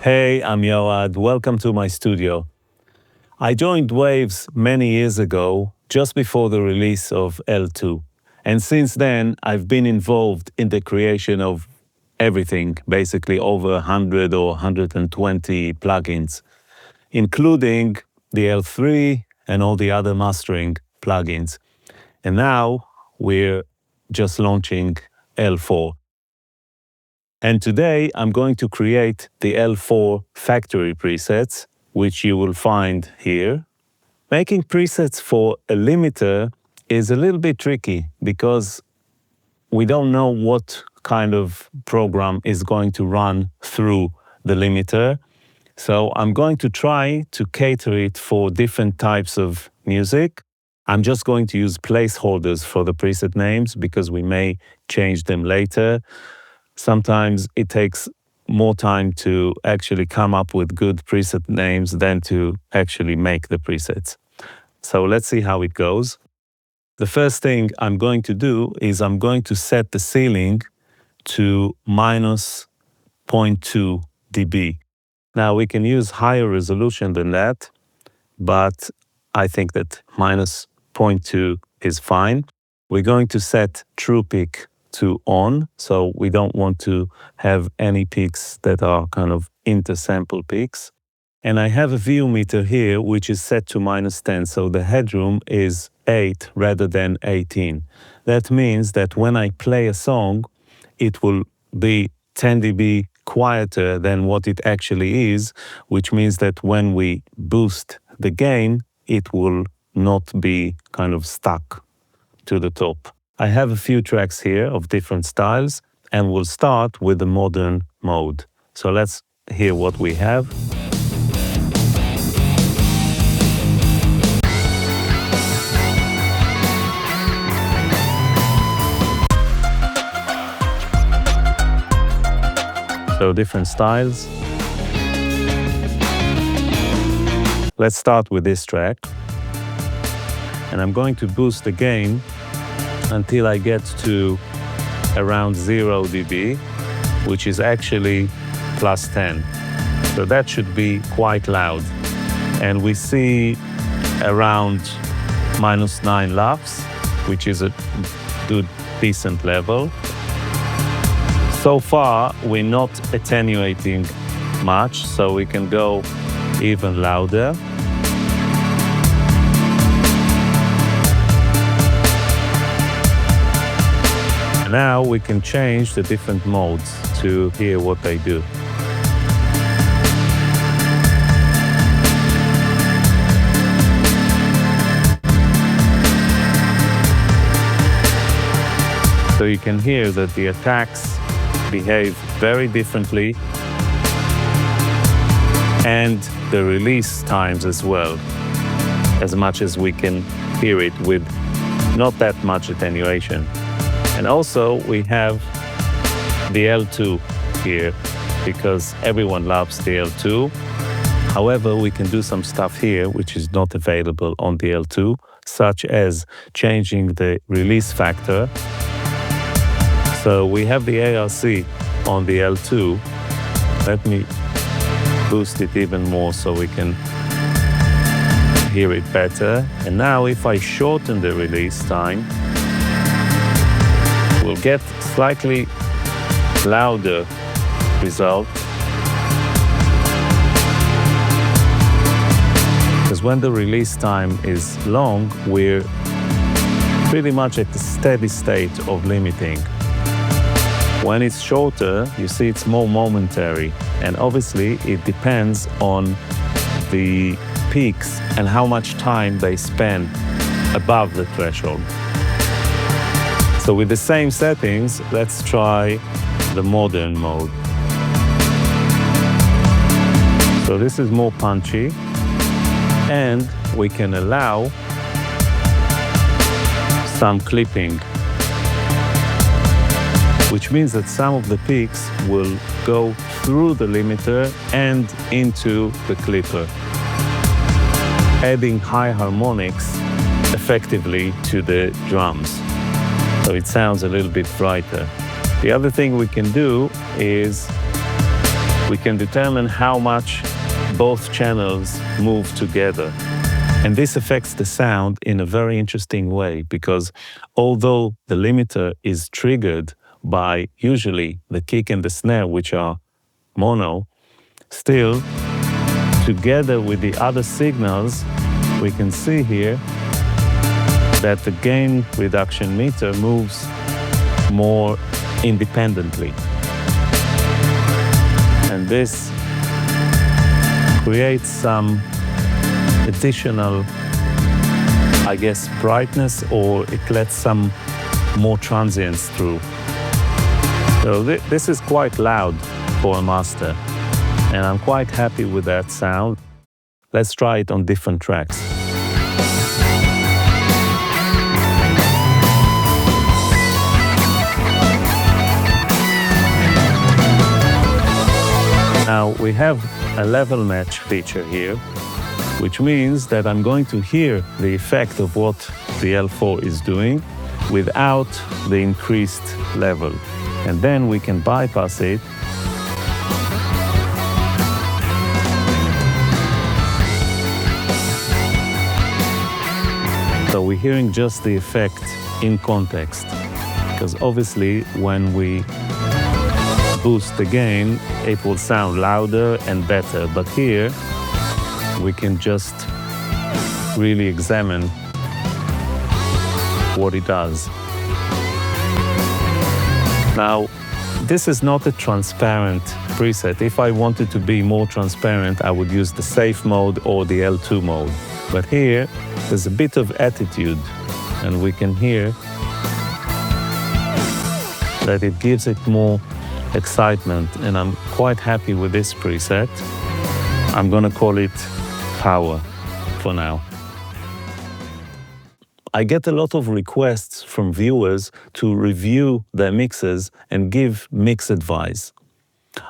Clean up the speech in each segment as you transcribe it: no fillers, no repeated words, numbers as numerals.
Hey, I'm Yoad. Welcome to my studio. I joined Waves many years ago, just before the release of L2. And since then, I've been involved in the creation of everything, basically over 100 or 120 plugins, including the L3 and all the other mastering plugins. And now we're just launching L4. And today I'm going to create the L4 factory presets, which you will find here. Making presets for a limiter is a little bit tricky because we don't know what kind of program is going to run through the limiter. So I'm going to try to cater it for different types of music. I'm just going to use placeholders for the preset names because we may change them later. Sometimes it takes more time to actually come up with good preset names than to actually make the presets. So let's see how it goes. The first thing I'm going to do is I'm going to set the ceiling to minus 0.2 dB. Now we can use higher resolution than that, but I think that minus 0.2 is fine. We're going to set true peak to on, so we don't want to have any peaks that are kind of intersample peaks. And I have a VU meter here, which is set to minus 10, so the headroom is 8 rather than 18. That means that when I play a song, it will be 10 dB quieter than what it actually is, which means that when we boost the gain, it will not be kind of stuck to the top. I have a few tracks here of different styles, and we'll start with the modern mode. So let's hear what we have. So different styles. Let's start with this track. And I'm going to boost the gain until I get to around 0 dB, which is actually plus 10. So that should be quite loud. And we see around minus 9 laughs, which is a good, decent level. So far, we're not attenuating much, so we can go even louder. Now we can change the different modes to hear what they do. So you can hear that the attacks behave very differently, and the release times as well, as much as we can hear it with not that much attenuation. And also we have the L2 here because everyone loves the L2. However, we can do some stuff here which is not available on the L2, such as changing the release factor. So we have the ARC on the L2. Let me boost it even more so we can hear it better. And now if I shorten the release time, we'll get slightly louder result. Because when the release time is long, we're pretty much at the steady state of limiting. When it's shorter, you see it's more momentary. And obviously it depends on the peaks and how much time they spend above the threshold. So with the same settings, let's try the modern mode. So this is more punchy, and we can allow some clipping, which means that some of the peaks will go through the limiter and into the clipper, adding high harmonics effectively to the drums. So it sounds a little bit brighter. The other thing we can do is we can determine how much both channels move together. And this affects the sound in a very interesting way, because although the limiter is triggered by usually the kick and the snare, which are mono, still, together with the other signals, we can see here that the gain reduction meter moves more independently. And this creates some additional, I guess, brightness, or it lets some more transients through. So this is quite loud for a master, and I'm quite happy with that sound. Let's try it on different tracks. Now we have a level match feature here, which means that I'm going to hear the effect of what the L4 is doing without the increased level. And then we can bypass it so we're hearing just the effect in context. Because obviously when we boost the gain, it will sound louder and better. But here, we can just really examine what it does. Now, this is not a transparent preset. If I wanted to be more transparent, I would use the safe mode or the L2 mode. But here, there's a bit of attitude, and we can hear that it gives it more excitement, and I'm quite happy with this preset. I'm gonna call it Power for now. I get a lot of requests from viewers to review their mixes and give mix advice.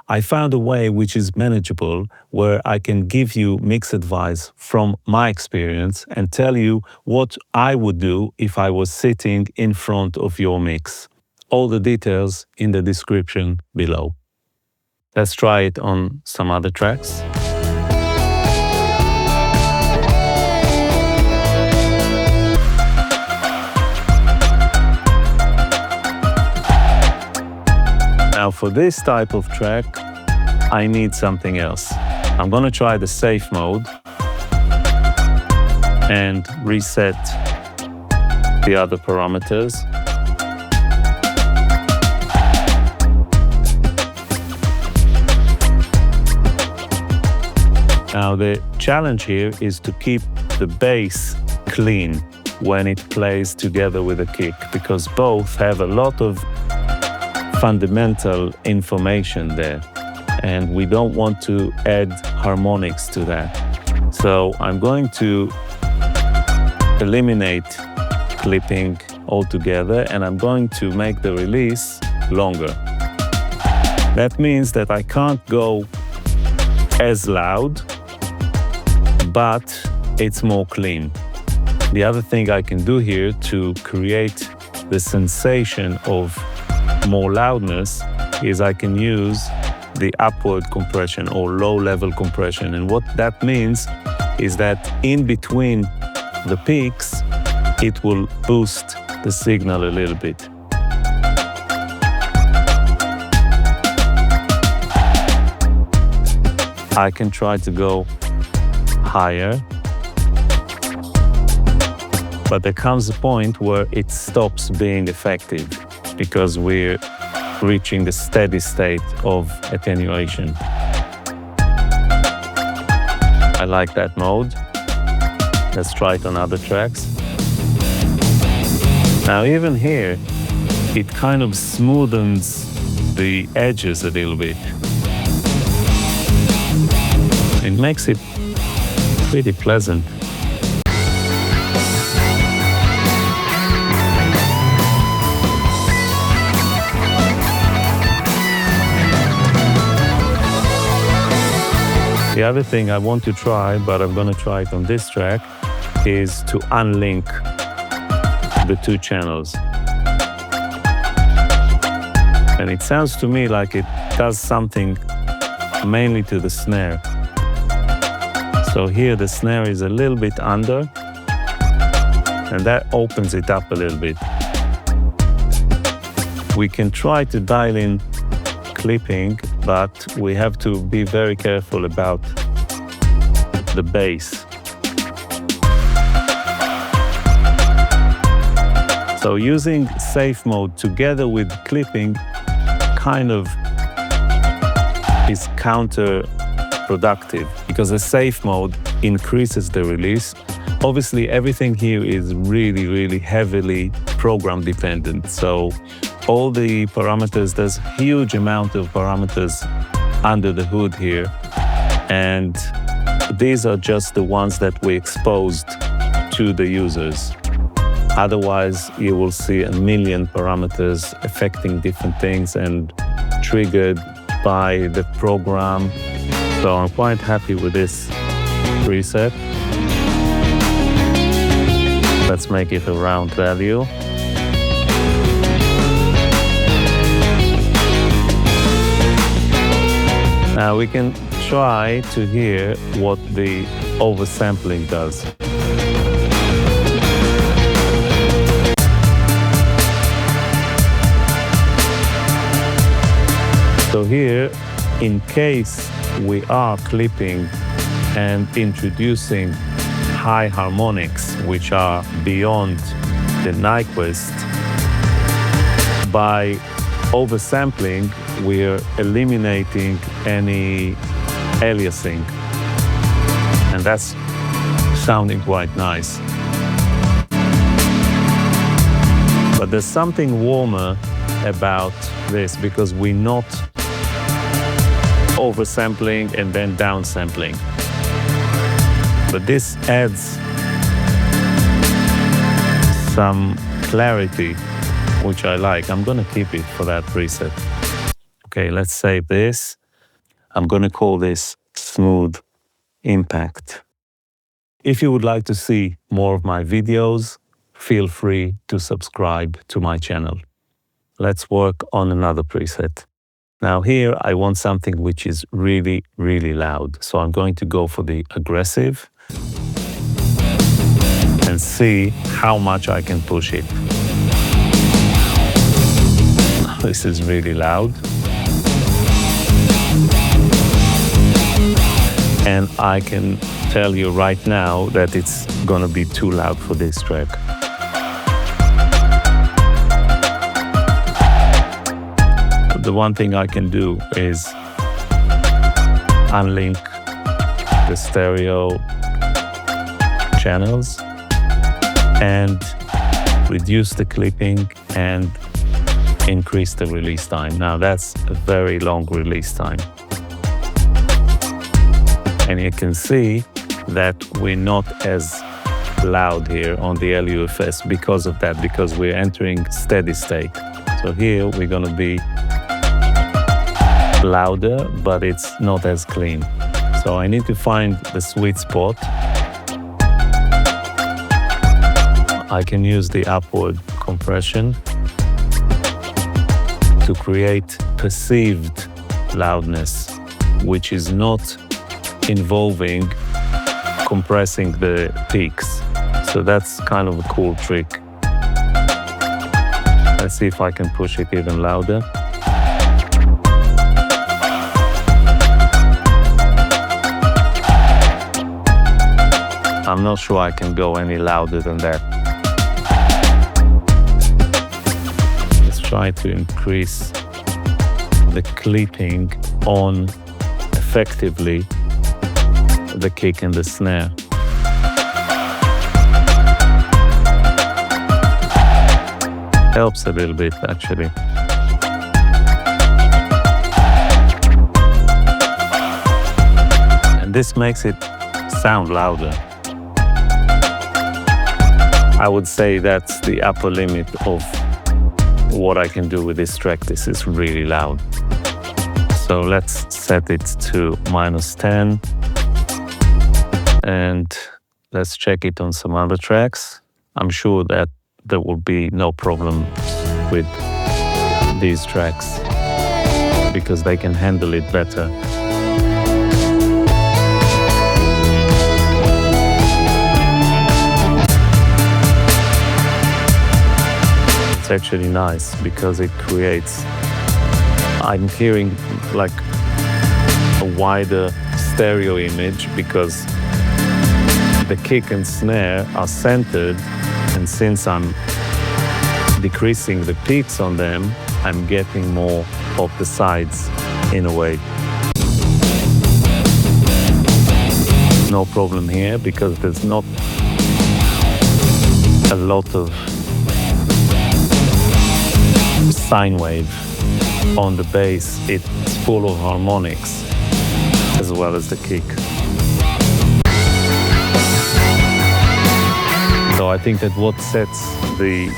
I found a way which is manageable, where I can give you mix advice from my experience and tell you what I would do if I was sitting in front of your mix. All the details in the description below. Let's try it on some other tracks. Now for this type of track, I need something else. I'm gonna try the safe mode and reset the other parameters. Now the challenge here is to keep the bass clean when it plays together with the kick, because both have a lot of fundamental information there, and we don't want to add harmonics to that. So I'm going to eliminate clipping altogether, and I'm going to make the release longer. That means that I can't go as loud, but it's more clean. The other thing I can do here to create the sensation of more loudness is I can use the upward compression or low level compression. And what that means is that in between the peaks, it will boost the signal a little bit. I can try to go higher, but there comes a point where it stops being effective, because we're reaching the steady state of attenuation. I like that mode. Let's try it on other tracks. Now even here, it kind of smoothens the edges a little bit. It makes it pretty pleasant. The other thing I want to try, but I'm gonna try it on this track, is to unlink the two channels. And it sounds to me like it does something mainly to the snare. So here the snare is a little bit under, and that opens it up a little bit. We can try to dial in clipping, but we have to be very careful about the bass. So using safe mode together with clipping kind of is counterproductive, because the safe mode increases the release. Obviously, everything here is really heavily program dependent. So all the parameters, there's a huge amount of parameters under the hood here. And these are just the ones that we exposed to the users. Otherwise, you will see a million parameters affecting different things and triggered by the program. So I'm quite happy with this preset. Let's make it a round value. Now we can try to hear what the oversampling does. So here, in case we are clipping and introducing high harmonics, which are beyond the Nyquist, by oversampling, we're eliminating any aliasing. And that's sounding quite nice. But there's something warmer about this, because we're not oversampling and then downsampling. But this adds some clarity, which I like. I'm gonna keep it for that preset. Okay, let's save this. I'm gonna call this Smooth Impact. If you would like to see more of my videos, feel free to subscribe to my channel. Let's work on another preset. Now here I want something which is really loud. So I'm going to go for the aggressive and see how much I can push it. This is really loud. And I can tell you right now that it's gonna be too loud for this track. The one thing I can do is unlink the stereo channels and reduce the clipping and increase the release time. Now that's a very long release time. And you can see that we're not as loud here on the LUFS because of that, because we're entering steady state. So here we're gonna be louder, but it's not as clean. So I need to find the sweet spot. I can use the upward compression to create perceived loudness, which is not involving compressing the peaks. So that's kind of a cool trick. Let's see if I can push it even louder. I'm not sure I can go any louder than that. Let's try to increase the clipping on effectively the kick and the snare. Helps a little bit, actually. And this makes it sound louder. I would say that's the upper limit of what I can do with this track. This is really loud. So let's set it to -10. And let's check it on some other tracks. I'm sure that there will be no problem with these tracks because they can handle it better. actually nice because it creates, I'm hearing like a wider stereo image because the kick and snare are centered, and since I'm decreasing the peaks on them, I'm getting more of the sides in a way. No problem here because there's not a lot of sine wave on the bass. It's full of harmonics as well as the kick. So I think that what sets the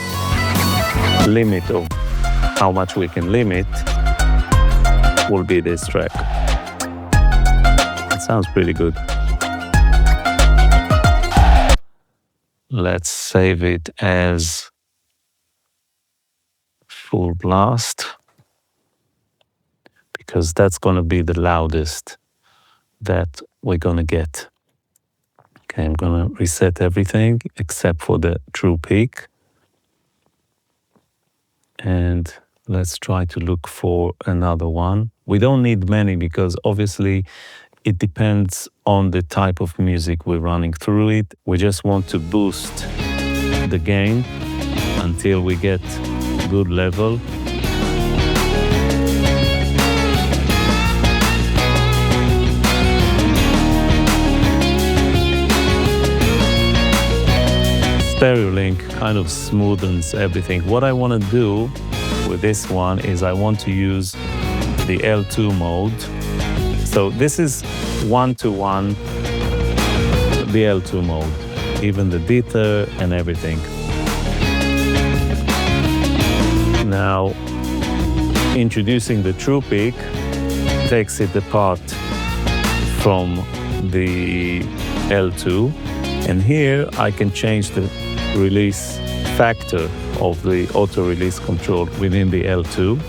limit of how much we can limit will be this track. It sounds pretty good. Let's save it as full blast because that's going to be the loudest that we're going to get. Okay, I'm going to reset everything except for the true peak. And let's try to look for another one. We don't need many because obviously it depends on the type of music we're running through it. We just want to boost the gain until we get good level. Stereo link kind of smoothens everything. What I want to do with this one is I want to use the L2 mode. So this is 1-to-1, the L2 mode, even the dithering and everything. Now, introducing the true peak takes it apart from the L2, and here I can change the release factor of the auto release control within the L2.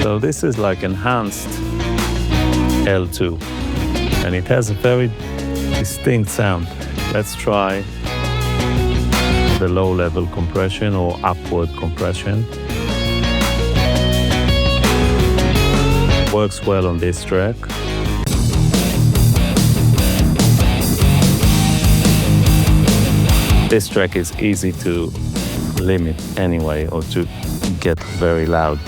So this is like enhanced L2, and it has a very distinct sound. Let's try the low level compression or upward compression. Works well on this track. This track is easy to limit anyway, or to get very loud.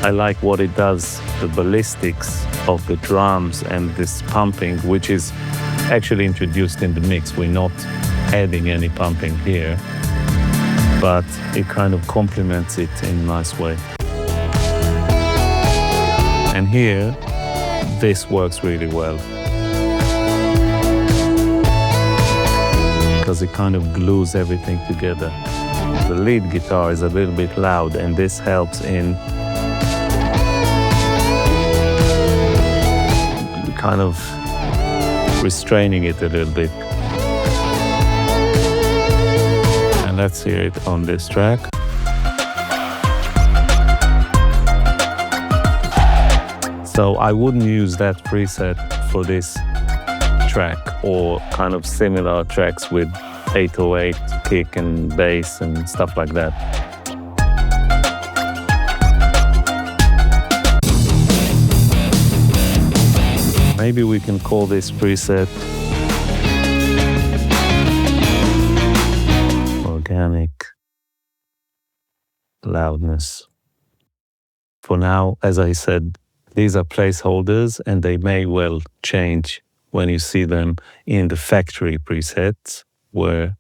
I like what it does, the ballistics of the drums and this pumping, which is actually introduced in the mix. We're not adding any pumping here, but it kind of complements it in a nice way. And here, this works really well because it kind of glues everything together. The lead guitar is a little bit loud, and this helps in kind of restraining it a little bit. And let's hear it on this track. So I wouldn't use that preset for this track or kind of similar tracks with 808 kick and bass and stuff like that. Maybe we can call this preset organic loudness. For now, as I said, these are placeholders and they may well change when you see them in the factory presets where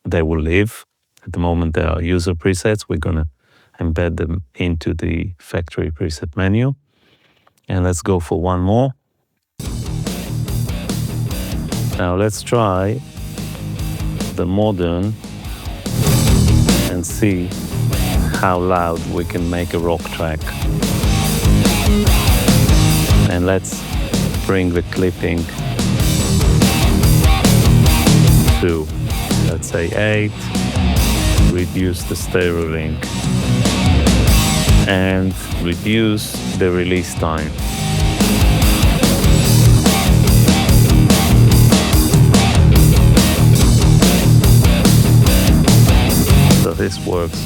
they will live. At the moment they are user presets. We're going to embed them into the factory preset menu. And let's go for one more. Now let's try the modern and see how loud we can make a rock track. And let's bring the clipping to, let's say 8, reduce the stereo link and reduce the release time. So this works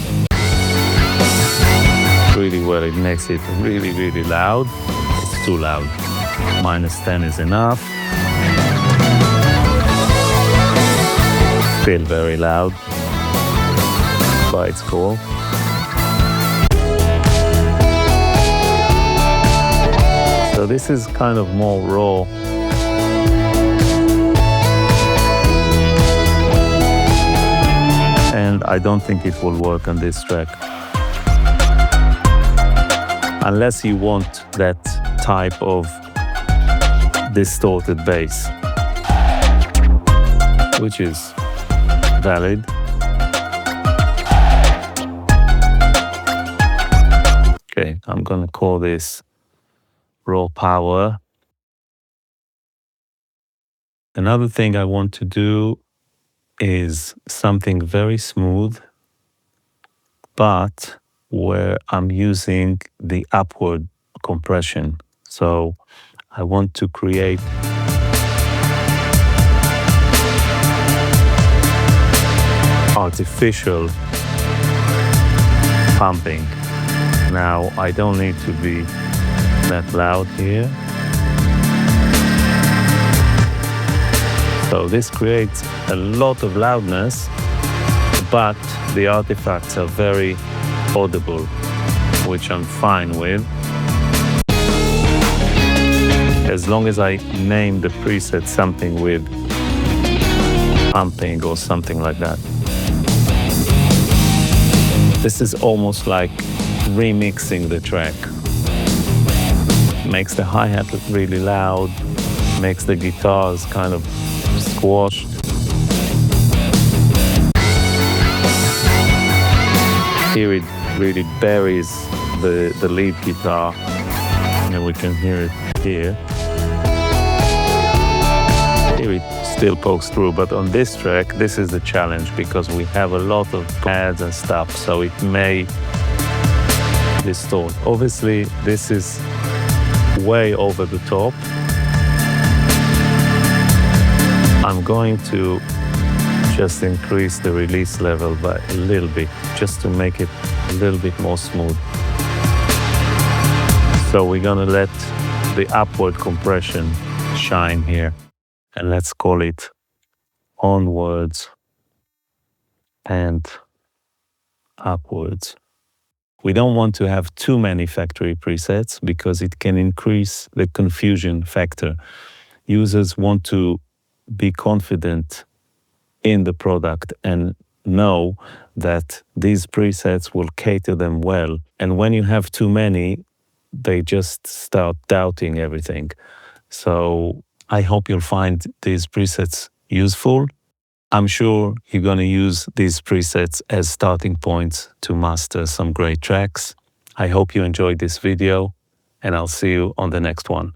really well. It makes it really, really loud. It's too loud. -10 is enough. Still very loud, but it's cool. So this is kind of more raw. And I don't think it will work on this track. Unless you want that type of distorted bass, which is valid. Okay, I'm gonna call this raw power. Another thing I want to do is something very smooth, but where I'm using the upward compression. So I want to create artificial pumping. Now I don't need to be that loud here. So this creates a lot of loudness, but the artifacts are very audible, which I'm fine with. As long as I name the preset something with pumping or something like that. This is almost like remixing the track. Makes the hi-hat really loud, makes the guitars kind of squashed. Here it really buries the lead guitar, and we can hear it here. Here it still pokes through, but on this track, this is the challenge because we have a lot of pads and stuff, so it may distort. Obviously, this is way over the top. I'm going to just increase the release level by a little bit, just to make it a little bit more smooth. So we're gonna let the upward compression shine here, and let's call it onwards and upwards. We don't want to have too many factory presets because it can increase the confusion factor. Users want to be confident in the product and know that these presets will cater them well. And when you have too many, they just start doubting everything. So I hope you'll find these presets useful. I'm sure you're going to use these presets as starting points to master some great tracks. I hope you enjoyed this video, and I'll see you on the next one.